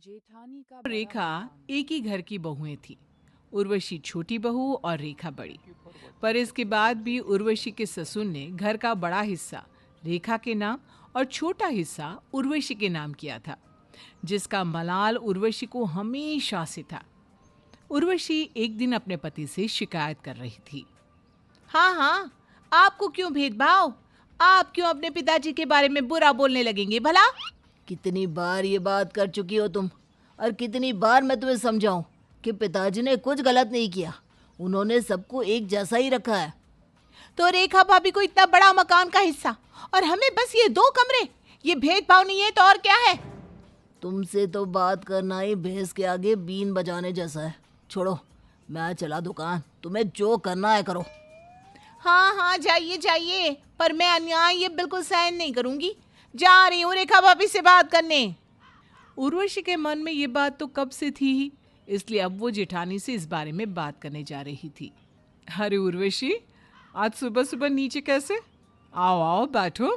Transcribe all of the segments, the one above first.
जेठानी का रेखा एक ही घर की बहुएं थी। उर्वशी छोटी बहू और रेखा बड़ी। पर इसके बाद भी उर्वशी के ससुर ने घर का बड़ा हिस्सा रेखा के नाम और छोटा हिस्सा उर्वशी के नाम किया था, जिसका मलाल उर्वशी को हमेशा से था। उर्वशी एक दिन अपने पति से शिकायत कर रही थी। हाँ हाँ, आपको क्यों भेदभाव? आप क्यों अपने पिताजी के बारे में बुरा बोलने लगेंगे भला? कितनी बार ये बात कर चुकी हो तुम, और कितनी बार मैं तुम्हें समझाऊं कि पिताजी ने कुछ गलत नहीं किया। उन्होंने सबको एक जैसा ही रखा है। तो रेखा भाभी को इतना बड़ा मकान का हिस्सा और हमें बस ये 2 कमरे, ये भेदभाव नहीं है तो और क्या है? तुमसे तो बात करना ही भैंस के आगे बीन बजाने जैसा है। छोड़ो, मैं चला दुकान, तुम्हें जो करना है करो। हाँ हाँ, जाइए जाइए, पर मैं अन्याय ये बिल्कुल सहन नहीं करूंगी। जा रही हूँ रेखा भाभी से बात करने। उर्वशी के मन में ये बात तो कब से थी ही, इसलिए अब वो जेठानी से इस बारे में बात करने जा रही थी। अरे उर्वशी, आज सुबह सुबह नीचे कैसे? आओ आओ बैठो।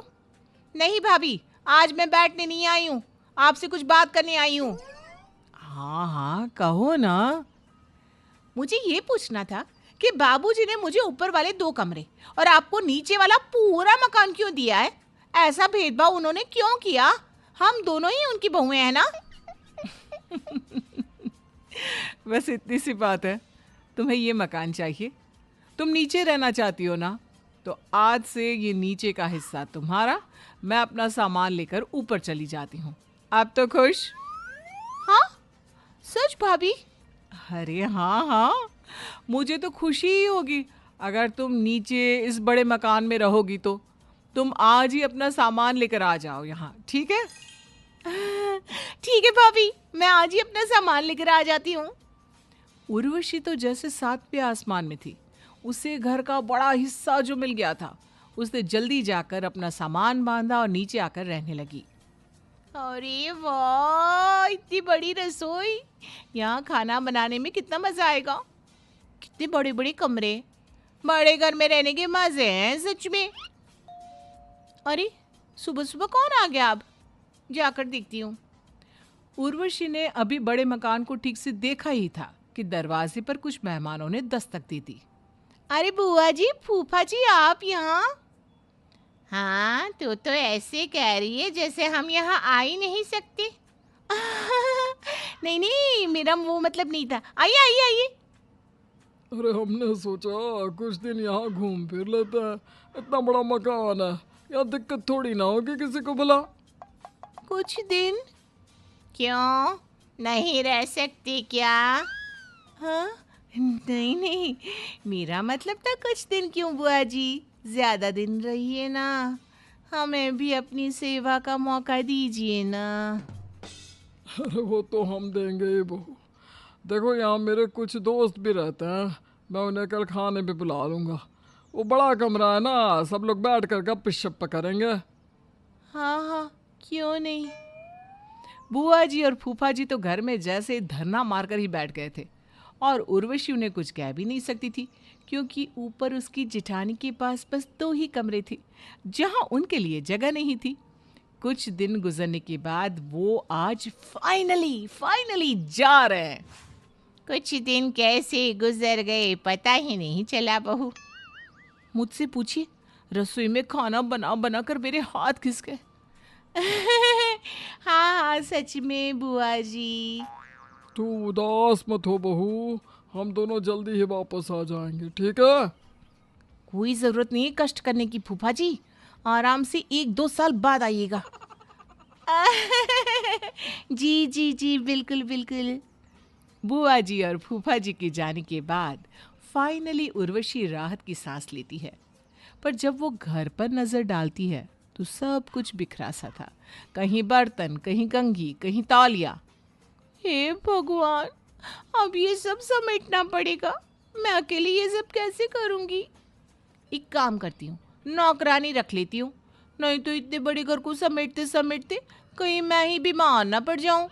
नहीं भाभी, आज मैं बैठने नहीं आई हूँ, आपसे कुछ बात करने आई हूँ। हाँ हाँ, कहो ना। मुझे ये पूछना था कि बाबूजी ने मुझे ऊपर वाले 2 कमरे और आपको नीचे वाला पूरा मकान क्यों दिया है? ऐसा भेदभाव उन्होंने क्यों किया? हम दोनों ही उनकी बहुएं हैं ना? बस इतनी सी बात है। तुम्हें ये मकान चाहिए, तुम नीचे रहना चाहती हो ना, तो आज से ये नीचे का हिस्सा तुम्हारा। मैं अपना सामान लेकर ऊपर चली जाती हूँ। आप तो खुश? हाँ सच भाभी? अरे हाँ हाँ, मुझे तो खुशी ही होगी अगर तुम नीचे इस बड़े मकान में रहोगी। तो तुम आज ही अपना सामान लेकर आ जाओ यहाँ, ठीक है? ठीक है भाभी, मैं आज ही अपना सामान लेकर आ जाती हूँ। उर्वशी तो जैसे 7वें आसमान में थी। उसे घर का बड़ा हिस्सा जो मिल गया था, उसने जल्दी जाकर अपना सामान बांधा और नीचे आकर रहने लगी। अरे वाह, इतनी बड़ी रसोई! यहाँ खाना बनाने में कितना मजा आएगा। कितने बड़े बड़े कमरे, बड़े घर में रहने के मजे हैं सच में। अरे सुबह सुबह कौन आ गया? अब जाकर देखती हूँ। उर्वशी ने अभी बड़े मकान को ठीक से देखा ही था कि दरवाजे पर कुछ मेहमानों ने दस्तक दी थी। अरे बुआ जी, फूफा जी, आप यहाँ? हाँ, तो ऐसे कह रही है जैसे हम यहाँ आ ही नहीं सकते। नहीं नहीं, मेरा वो मतलब नहीं था। आइए आइए आइए। अरे हमने सोचा कुछ दिन यहाँ घूम फिर लेते हैं। इतना बड़ा मकान है, यहाँ दिक्कत थोड़ी ना होगी किसी को भला। कुछ दिन? क्यों, नहीं रह सकते क्या? हाँ नहीं नहीं, मेरा मतलब था कुछ दिन क्यों बुआ जी, ज्यादा दिन रहिए ना, हमें भी अपनी सेवा का मौका दीजिए ना। अरे वो तो हम देंगे ही बहू। देखो यहाँ मेरे कुछ दोस्त भी रहते हैं, मैं उन्हें कल खाने पे बुला लूँगा। वो बड़ा कमरा है ना, सब लोग बैठ कर गप शप करेंगे। हाँ हाँ, क्यों नहीं। बुआ जी और फूफा जी तो घर में जैसे धरना मारकर ही बैठ गए थे, और उर्वशी उन्हें कुछ कह भी नहीं सकती थी, क्योंकि ऊपर उसकी जेठानी के पास बस 2 ही कमरे थे जहां उनके लिए जगह नहीं थी। कुछ दिन गुजरने के बाद वो आज फाइनली जा रहे हैं। कुछ दिन कैसे गुजर गए पता ही नहीं चला बहू। मुझसे पूछिए, रसोई में खाना बना बना कर मेरे हाथ खिस गए। हाँ हाँ, सच में बुआ जी। तू उदास मत हो बहू, हम दोनों जल्दी ही वापस आ जाएंगे, ठीक है? कोई जरूरत नहीं है कष्ट करने की फूफा जी, आराम से 1-2 साल बाद आइएगा। जी जी जी, बिल्कुल बिल्कुल। बुआ जी और फूफा जी के जाने के बाद फाइनली उर्वशी राहत की सांस लेती है। पर जब वो घर पर नजर डालती है तो सब कुछ बिखरा सा था। कहीं बर्तन, कहीं कंघी, कहीं तौलिया। हे भगवान, अब ये सब समेटना पड़ेगा। मैं अकेली ये सब कैसे करूंगी? एक काम करती हूँ, नौकरानी रख लेती हूँ, नहीं तो इतने बड़े घर को समेटते समेटते कहीं मैं ही बीमार ना पड़ जाऊं।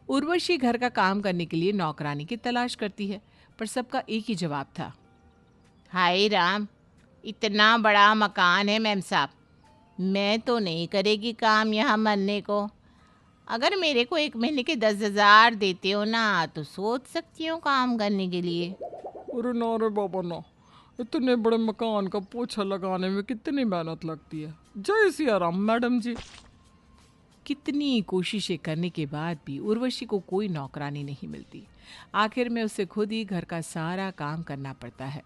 उर्वशी घर का काम करने के लिए नौकरानी की तलाश करती है, पर सबका एक ही जवाब था। हाय राम, इतना बड़ा मकान है मैम साहब, मैं तो नहीं करेगी काम यहाँ मरने को। अगर मेरे को 1 महीने के 10,000 देते हो ना तो सोच सकती हूँ काम करने के लिए। अरे ना रे बाबा ना, इतने बड़े मकान का पोछा लगाने में कितनी मेहनत लगती है। जय सिया राम मैडम जी। कितनी कोशिशें करने के बाद भी उर्वशी को कोई नौकरानी नहीं मिलती। आखिर में उसे खुद ही घर का सारा काम करना पड़ता है।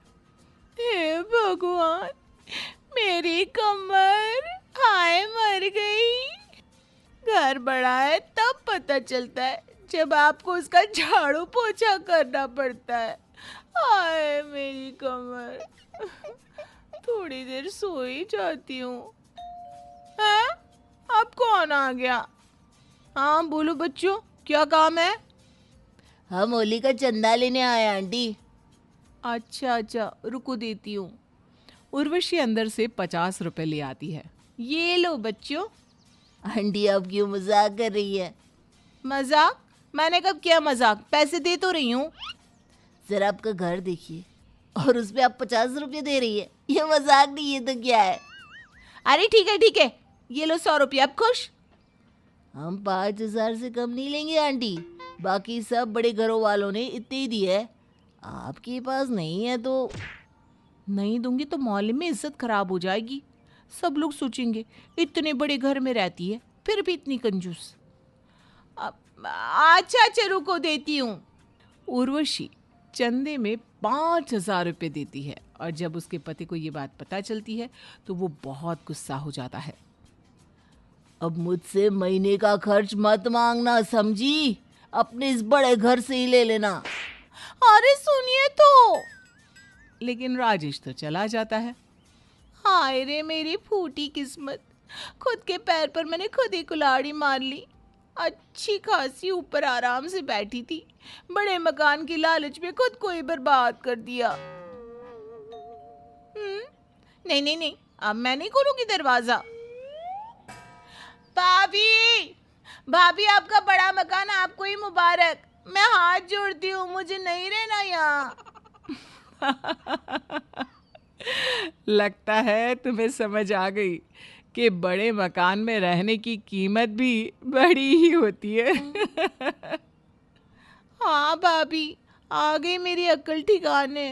हे भगवान, मेरी कमर हाय मर गई। घर बड़ा है तब पता चलता है जब आपको उसका झाड़ू पोछा करना पड़ता है। हाय मेरी कमर, थोड़ी देर सो ही जाती हूँ। हैं? अब कौन आ गया? हाँ बोलो बच्चों, क्या काम है? हम होली का चंदा लेने आए आंटी। अच्छा, रुको देती हूँ। उर्वशी अंदर से 50 रुपए ले आती है। ये लो बच्चों। आंटी आप क्यों मजाक कर रही है? मजाक? मैंने कब किया मजाक? पैसे दे तो रही हूँ। जरा आपका घर देखिए और उस पे आप 50 रुपये दे रही है। ये मजाक नहीं, ये तो क्या है? अरे ठीक है, ये लो 100 रुपये। अब खुश? हम 5,000 से कम नहीं लेंगे आंटी। बाकी सब बड़े घरों वालों ने इतने ही दिए है, आपके पास नहीं है तो। नहीं दूंगी तो मोहल्ले में इज्जत खराब हो जाएगी। सब लोग सोचेंगे इतने बड़े घर में रहती है फिर भी इतनी कंजूस। अच्छा रुको देती हूँ। उर्वशी चंदे में 5,000 रुपये देती है और जब उसके पति को ये बात पता चलती है तो वो बहुत गुस्सा हो जाता है। अब मुझसे महीने का खर्च मत मांगना, समझी? अपने इस बड़े घर से ही ले लेना। अरे सुनिए तो। लेकिन राजेश तो चला जाता है। हाय रे मेरी फूटी किस्मत, खुद के पैर पर मैंने खुद ही कुल्हाड़ी मार ली। अच्छी खासी ऊपर आराम से बैठी थी, बड़े मकान की लालच में खुद को ही बर्बाद कर दिया। नहीं, अब मैं नहीं खोलूंगी दरवाजा। भाभी आपका बड़ा मकान आपको ही मुबारक। मैं हाथ जोड़ती हूँ, मुझे नहीं रहना यहाँ। लगता है तुम्हें समझ आ गई कि बड़े मकान में रहने की कीमत भी बड़ी ही होती है। हाँ भाभी, आ गई मेरी अक्ल ठिकाने।